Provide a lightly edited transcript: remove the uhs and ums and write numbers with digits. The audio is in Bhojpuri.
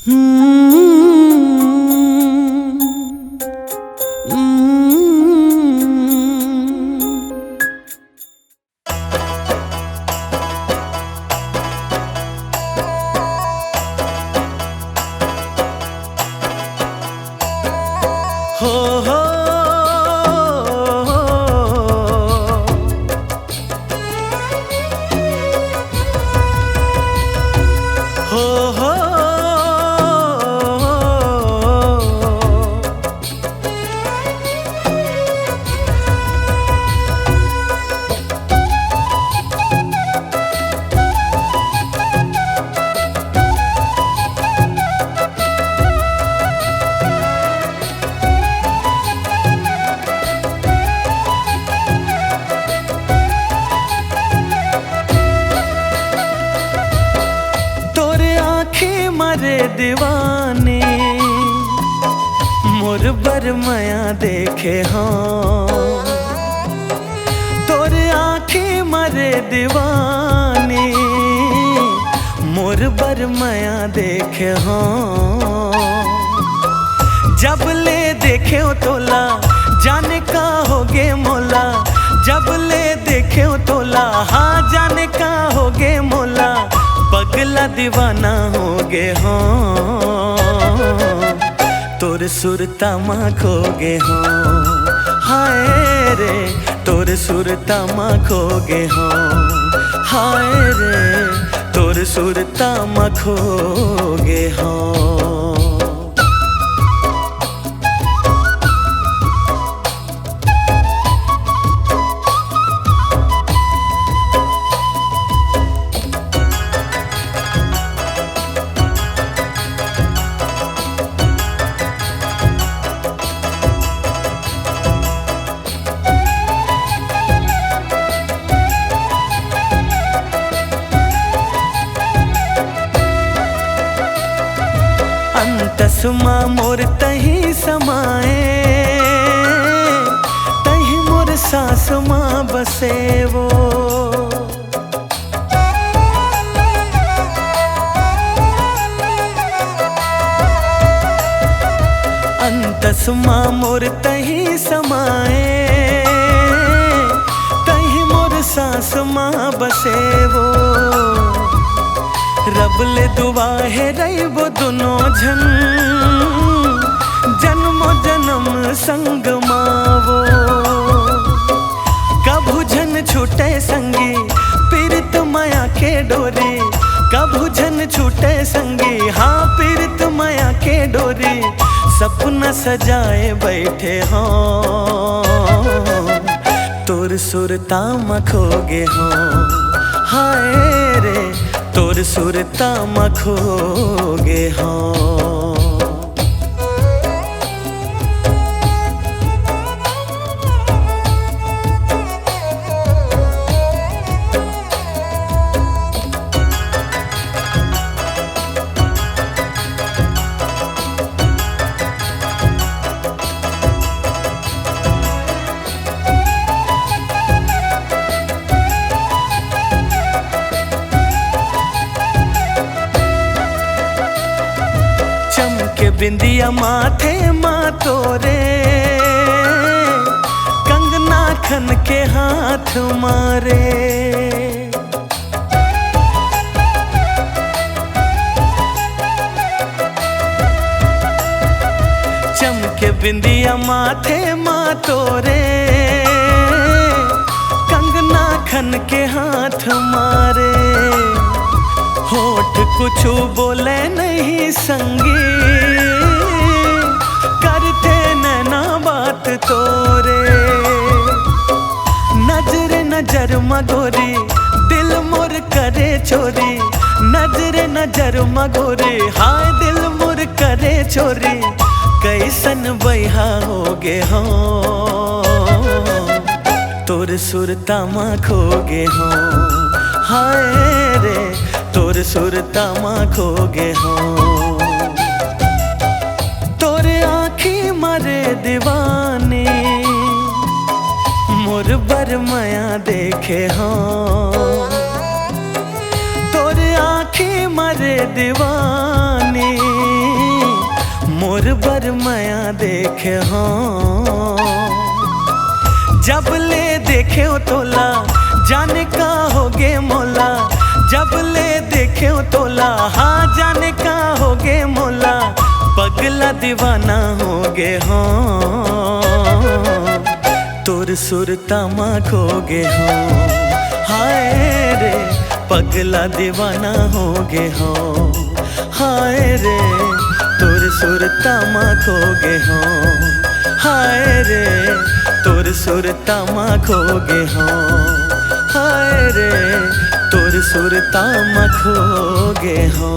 हो मारे दीवाने मोर बरमया देखे हाँ तोरे आँखें मारे दीवाने मोर बरमया देखे हाँ जब ले देखे हो तोला जाने का होगे मोला जब ले देखे हो तोला हाँ जाने का होगे मोला पगला दीवाना होगे हाँ तोर सुरता माँ खोगे हाँ हाय रे तोर सुरता माँ खोगे हाँ हाय रे तोर सुरता माँ खोगे हाँ। तसमा मोर तही समाए तही मोर सास माँ बसे वो अंतसमा मोर तही समाए तही मोर सास माँ बसे वो रब ले दुआ है रहीबो दोनों झन जन्मो जन्म संग मावो कभू झन छूटे संगी पीरित माया के डोरी कभू झन छूटे संगी हाँ पीरित माया के डोरी सपना सजाए बैठे हाँ तोर सुरता माँ खोगे हाँ हाय रे तोर सुरता माँ खोगे हाँ। चमके बिंदिया माथे माँ तोरे कंगना खन के हाथ मारे चमके बिंदिया माथे माँ तोरे कंगना खन के हाथ मारे होठ कुछ बोले नहीं संगी करते नैना बात तोरे नजर नजर मगोरी दिल मोर करे चोरी नजर नजर मगोरी हाय दिल मोर करे चोरी कैसन बैहा होगे हाँ तोर सुरता माँ खोगे हाँ हाय रे तोर सुरता माँ खोगे हाँ तोरे आँखी मारे दीवाने मोर बरमया देखे हाँ तोरे आँखी मारे दीवाने तोर बर माया देखे हो जब ले देखे हो तोला जाने का होगे मोला जब ले देखे हो तोला हाँ जाने का होगे मोला पगला दीवाना होगे हो तोर सुरता माँ खोगे हो हाय रे पगला दीवाना होगे हो हाय रे तोर सुरता माँ खोगे हो हाय रे तोर सुरता माँ खोगे हो हाय रे तोर सुरता माँ खोगे हो।